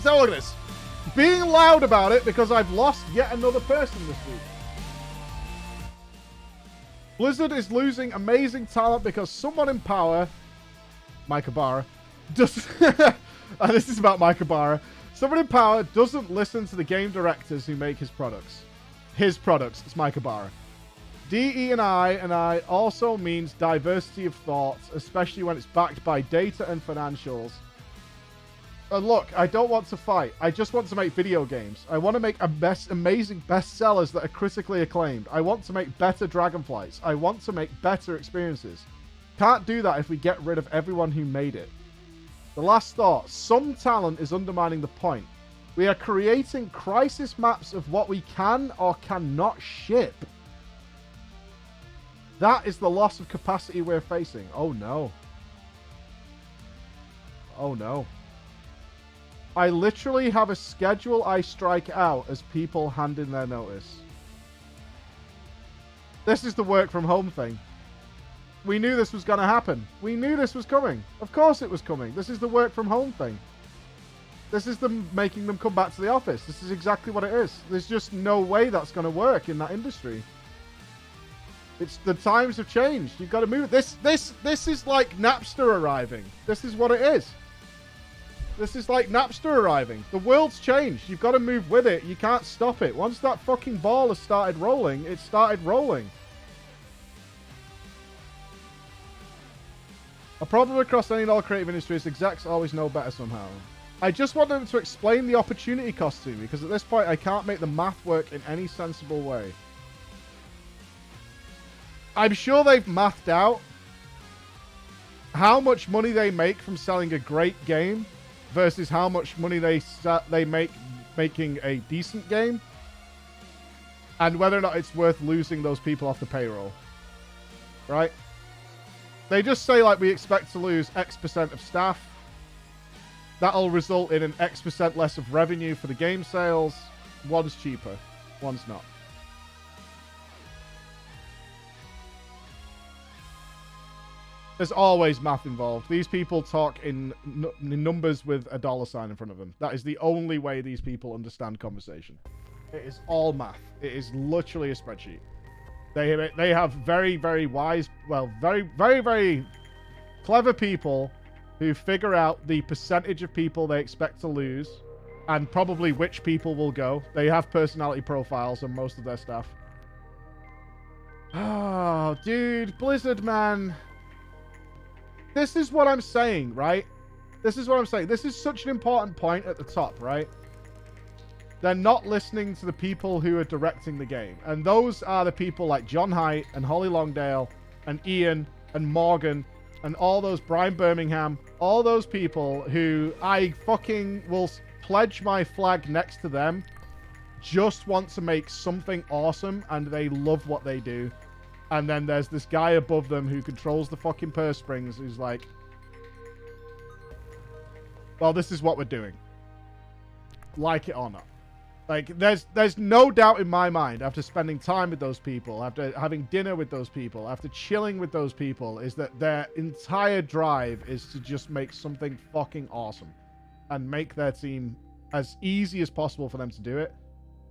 So look at this. Being loud about it because I've lost yet another person this week. Blizzard is losing amazing talent because someone in power, Mike Ibarra, does... this is about Mike Ibarra. Someone in power doesn't listen to the game directors who make his products. His products. It's Mike Ibarra. DE&I also means diversity of thought, especially when it's backed by data and financials. And look, I don't want to fight. I just want to make video games. I want to make amazing bestsellers that are critically acclaimed. I want to make better Dragonflights. I want to make better experiences. Can't do that if we get rid of everyone who made it. The last thought. Some talent is undermining the point. We are creating crisis maps of what we can or cannot ship. That is the loss of capacity we're facing. Oh no. Oh no. I literally have a schedule I strike out as people hand in their notice. This is the work from home thing. We knew this was going to happen. We knew this was coming. Of course it was coming. This is the work from home thing. This is them making them come back to the office. This is exactly what it is. There's just no way that's going to work in that industry. It's the times have changed. You've got to move. This is like Napster arriving. This is what it is. This is like Napster arriving. The world's changed. You've got to move with it. You can't stop it. Once that fucking ball has started rolling, it started rolling. A problem across any and all creative industries, execs always know better somehow. I just want them to explain the opportunity cost to me, because at this point I can't make the math work in any sensible way. I'm sure they've mathed out how much money they make from selling a great game versus how much money they make making a decent game, and whether or not it's worth losing those people off the payroll. Right? They just say, like, we expect to lose X% of staff. That'll result in an X% less of revenue for the game sales. One's cheaper, one's not. There's always math involved. These people talk in numbers with a dollar sign in front of them. That is the only way these people understand conversation. It is all math. It is literally a spreadsheet. They have very, very wise, well, very, very, very clever people who figure out the percentage of people they expect to lose and probably which people will go. They have personality profiles on most of their staff. Oh, dude, Blizzard, man. This is what I'm saying, right? This is what I'm saying. This is such an important point at the top, right? They're not listening to the people who are directing the game. And those are the people like John Haidt and Holly Longdale and Ian and Morgan and all those, Brian Birmingham, all those people who I fucking will pledge my flag next to them, just want to make something awesome and they love what they do. And then there's this guy above them who controls the fucking purse strings who's like, well, this is what we're doing. Like it or not. Like, there's no doubt in my mind, after spending time with those people, after having dinner with those people, after chilling with those people, is that their entire drive is to just make something fucking awesome. And make their team as easy as possible for them to do it.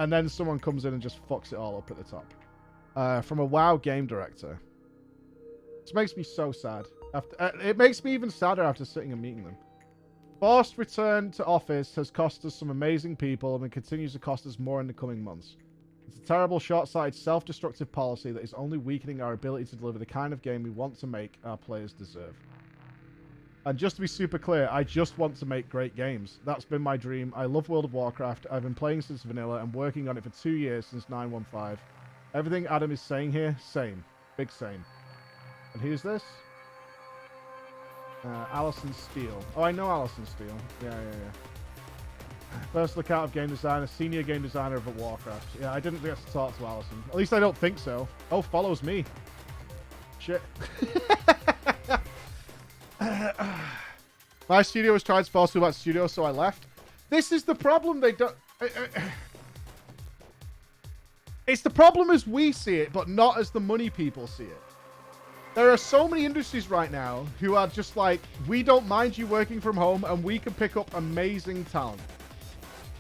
And then someone comes in and just fucks it all up at the top. From a WoW game director. This makes me so sad. It makes me even sadder after sitting and meeting them. Forced return to office has cost us some amazing people and continues to cost us more in the coming months. It's a terrible, short-sighted, self-destructive policy that is only weakening our ability to deliver the kind of game we want to make our players deserve. And just to be super clear, I just want to make great games. That's been my dream. I love World of Warcraft. I've been playing since vanilla and working on it for 2 years since 9.15. Everything Adam is saying here, same. Big same. And who's this? Alison Steele. Oh, I know Alison Steele. Yeah. First lookout of game designer, senior game designer of Warcraft. Yeah, I didn't get to talk to Alison. At least I don't think so. Oh, follows me. Shit. My studio was trying to force me about studio, so I left. This is the problem. They don't... It's the problem as we see it, but not as the money people see it. There are so many industries right now who are just like, we don't mind you working from home and we can pick up amazing talent.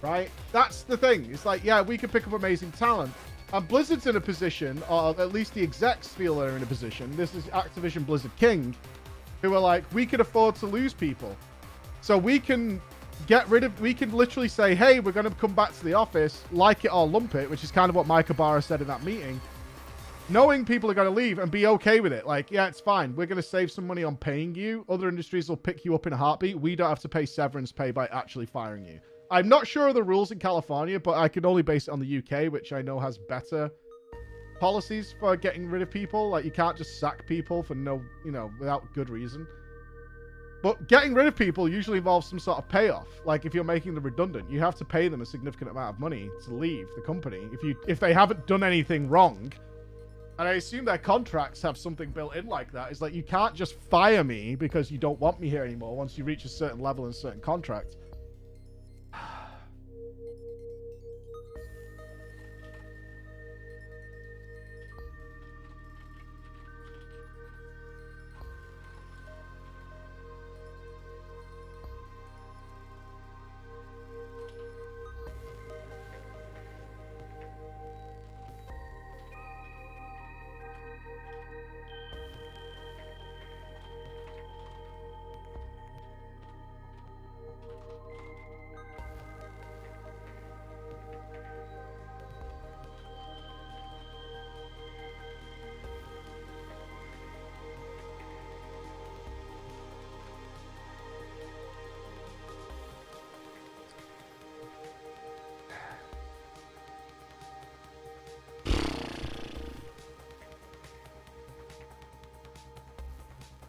right? That's the thing. It's like, yeah, we can pick up amazing talent. And Blizzard's in a position, or at least the execs feel they're in a position. This is Activision Blizzard King, who are like, we can afford to lose people. So we can we can literally say, hey, we're going to come back to the office, like it or lump it, which is kind of what Mike Ibarra said in that meeting. Knowing people are going to leave and be okay with it. Like, yeah, it's fine. We're going to save some money on paying you. Other industries will pick you up in a heartbeat. We don't have to pay severance pay by actually firing you. I'm not sure of the rules in California, but I can only base it on the UK, which I know has better policies for getting rid of people. Like, you can't just sack people for without good reason. But getting rid of people usually involves some sort of payoff. Like, if you're making them redundant, you have to pay them a significant amount of money to leave the company if they haven't done anything wrong. And I assume their contracts have something built in like that. It's like, you can't just fire me because you don't want me here anymore once you reach a certain level and a certain contract.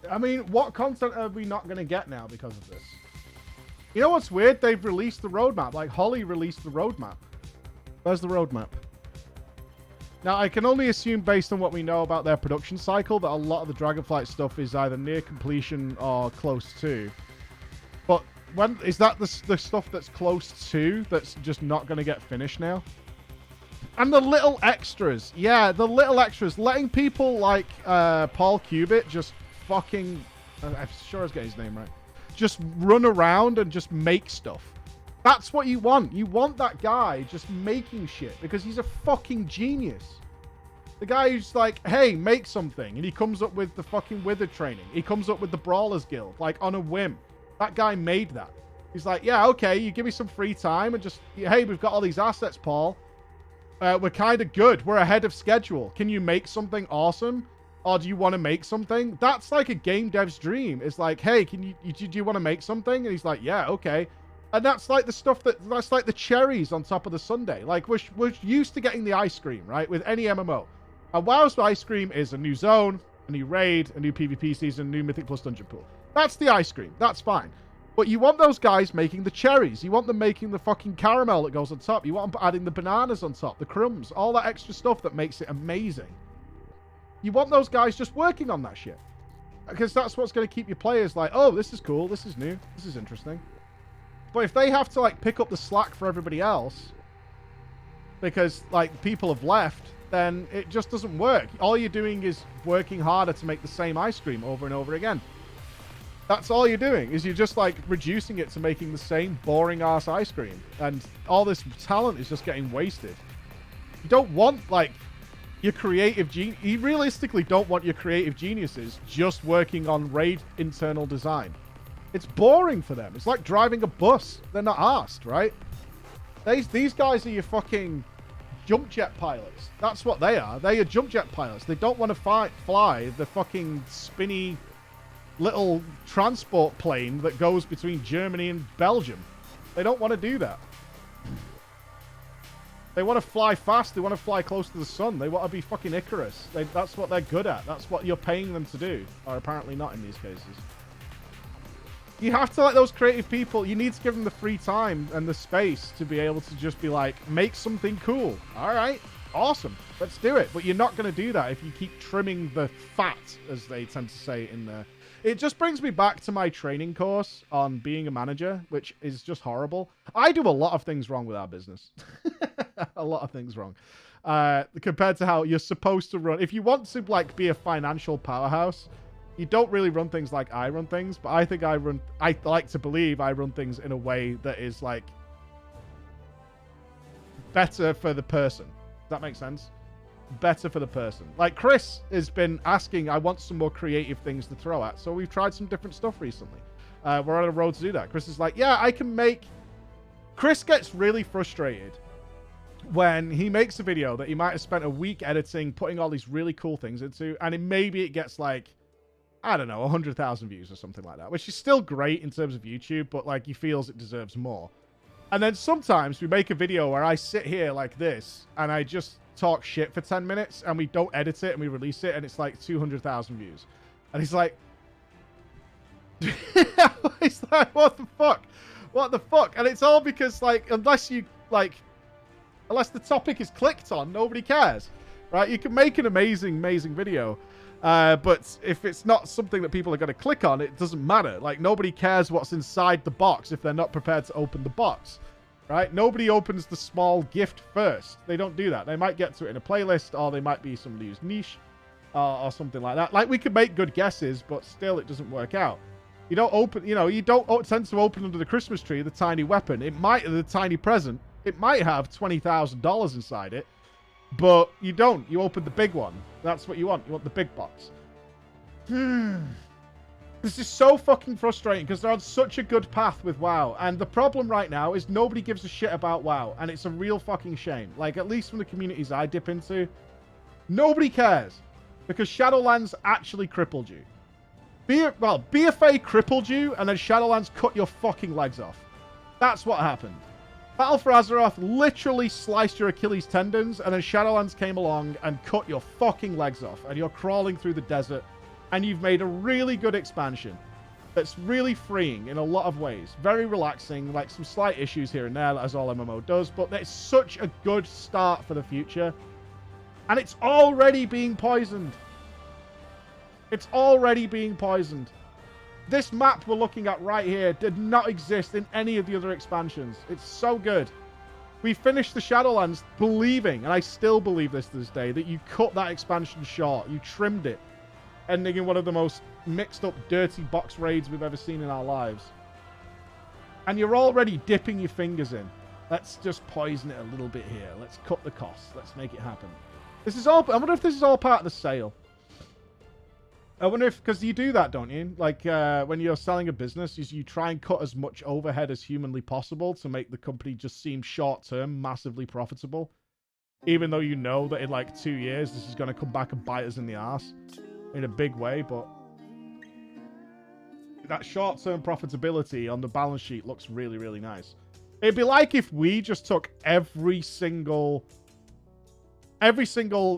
I mean, what content are we not going to get now because of this? You know what's weird? They've released the roadmap. Like, Holly released the roadmap. Where's the roadmap? Now, I can only assume, based on what we know about their production cycle, that a lot of the Dragonflight stuff is either near completion or close to. But when is that the stuff that's close to that's just not going to get finished now? And the little extras. Yeah, the little extras. Letting people like Paul Cubitt just fucking... I'm sure I was getting his name right. Just run around and just make stuff. That's what you want. You want that guy just making shit because he's a fucking genius. The guy who's like, hey, make something. And he comes up with the fucking Wither training. He comes up with the Brawlers Guild, like on a whim. That guy made that. He's like, yeah, okay, you give me some free time and just, hey, we've got all these assets, Paul. We're kind of good. We're ahead of schedule. Can you make something awesome? Or do you want to make something? That's like a game dev's dream. It's like, hey, do you want to make something? And he's like, yeah, okay. And that's like the stuff that's like the cherries on top of the sundae. Like, we're used to getting the ice cream, right? With any MMO. And WoW's ice cream is a new zone, a new raid, a new PvP season, a new Mythic Plus dungeon pool. That's the ice cream. That's fine. But you want those guys making the cherries. You want them making the fucking caramel that goes on top. You want them adding the bananas on top, the crumbs, all that extra stuff that makes it amazing. You want those guys just working on that shit. Because that's what's going to keep your players like, oh, this is cool, this is new, this is interesting. But if they have to, like, pick up the slack for everybody else, because, like, people have left, then it just doesn't work. All you're doing is working harder to make the same ice cream over and over again. That's all you're doing, is you're just, like, reducing it to making the same boring-ass ice cream. And all this talent is just getting wasted. You don't want, like... your creative genius, you realistically don't want your creative geniuses just working on raid internal design. It's boring for them. It's like driving a bus. They're not arsed, right? These guys are your fucking jump jet pilots. That's what they are. They're your jump jet pilots. They don't want to fly the fucking spinny little transport plane that goes between Germany and Belgium. They don't want to do that. They want to fly fast. They want to fly close to the sun. They want to be fucking Icarus. That's what they're good at. That's what you're paying them to do. Or apparently not in these cases. You have to let those creative people... you need to give them the free time and the space to be able to just be like, make something cool. All right. Awesome. Let's do it. But you're not going to do that if you keep trimming the fat, as they tend to say in there. It just brings me back to my training course on being a manager, which is just horrible. I do a lot of things wrong with our business. A lot of things wrong. Compared to how you're supposed to run. If you want to, like, be a financial powerhouse, you don't really run things like I run things. But I think I like to believe I run things in a way that is, like, better for the person. Does that make sense? Better for the person. Like Chris has been asking, I want some more creative things to throw at. So we've tried some different stuff recently. We're on a road to do that. Chris is like, yeah, I can make... Chris gets really frustrated when he makes a video that he might have spent a week editing, putting all these really cool things into, and maybe it gets like, I don't know, 100,000 views or something like that, which is still great in terms of YouTube, but like he feels it deserves more. And then sometimes we make a video where I sit here like this and I just talk shit for 10 minutes and we don't edit it and we release it and it's like 200,000 views. And he's like, he's like, what the fuck? What the fuck? And it's all because like, unless the topic is clicked on, nobody cares, right? You can make an amazing video. But if it's not something that people are going to click on, it doesn't matter. Like, nobody cares what's inside the box if they're not prepared to open the box, right? Nobody opens the small gift first. They don't do that. They might get to it in a playlist, or they might be somebody who's niche, or something like that. Like, we could make good guesses, but still it doesn't work out. You don't open, you don't tend to open under the Christmas tree the tiny weapon. It might, the tiny present, it might have $20,000 inside it. But you don't. You open the big one. That's what you want. You want the big box. This is so fucking frustrating because they're on such a good path with WoW. And the problem right now is nobody gives a shit about WoW. And it's a real fucking shame. Like, at least from the communities I dip into, nobody cares. Because Shadowlands actually crippled you. BFA crippled you, and then Shadowlands cut your fucking legs off. That's what happened. Battle for Azeroth literally sliced your Achilles tendons, and then Shadowlands came along and cut your fucking legs off, and you're crawling through the desert, and you've made a really good expansion that's really freeing in a lot of ways. Very relaxing, like some slight issues here and there, as all MMO does, but it's such a good start for the future. And it's already being poisoned. It's already being poisoned. This map we're looking at right here did not exist in any of the other expansions. It's so good. We finished the Shadowlands believing, and I still believe this to this day, that you cut that expansion short. You trimmed it, ending in one of the most mixed up, dirty box raids we've ever seen in our lives. And you're already dipping your fingers in. Let's just poison it a little bit here. Let's cut the costs. Let's make it happen. This is all... I wonder if this is all part of the sale. I wonder if, because you do that, don't you? Like, when you're selling a business, you try and cut as much overhead as humanly possible to make the company just seem short-term, massively profitable. Even though you know that in, like, 2 years, this is going to come back and bite us in the arse in a big way, but that short-term profitability on the balance sheet looks really, really nice. It'd be like if we just took every single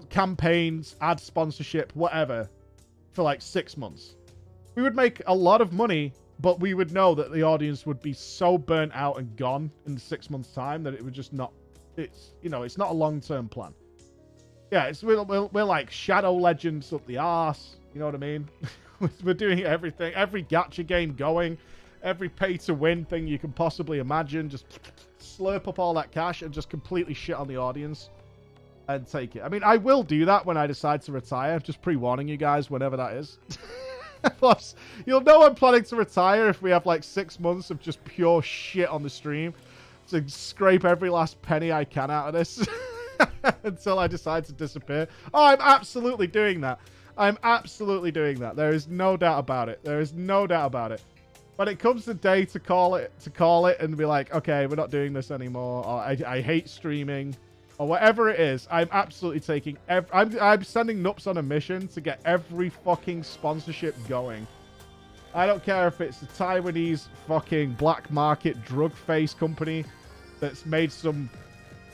campaigns, ad sponsorship, whatever, for like 6 months. We would make a lot of money, but we would know that the audience would be so burnt out and gone in 6 months' time that it would just not... It's, it's not a long-term plan. Yeah, we're like Shadow Legends up the arse. You know what I mean? We're doing everything. Every gacha game going. Every pay-to-win thing you can possibly imagine. Just slurp up all that cash and just completely shit on the audience. And take it. I mean, I will do that when I decide to retire. Just pre-warning you guys whenever that is. Plus, you'll know I'm planning to retire if we have like 6 months of just pure shit on the stream to scrape every last penny I can out of this until I decide to disappear. Oh, I'm absolutely doing that. I'm absolutely doing that. There is no doubt about it. There is no doubt about it. When it comes the day to call it and be like, okay, we're not doing this anymore, or I hate streaming, or whatever it is, I'm absolutely taking... I'm sending Nupps on a mission to get every fucking sponsorship going. I don't care if it's a Taiwanese fucking black market drug face company that's made some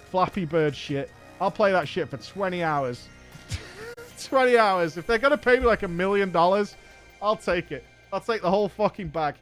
Flappy Bird shit. I'll play that shit for 20 hours. 20 hours. If they're going to pay me like $1 million, I'll take it. I'll take the whole fucking bag.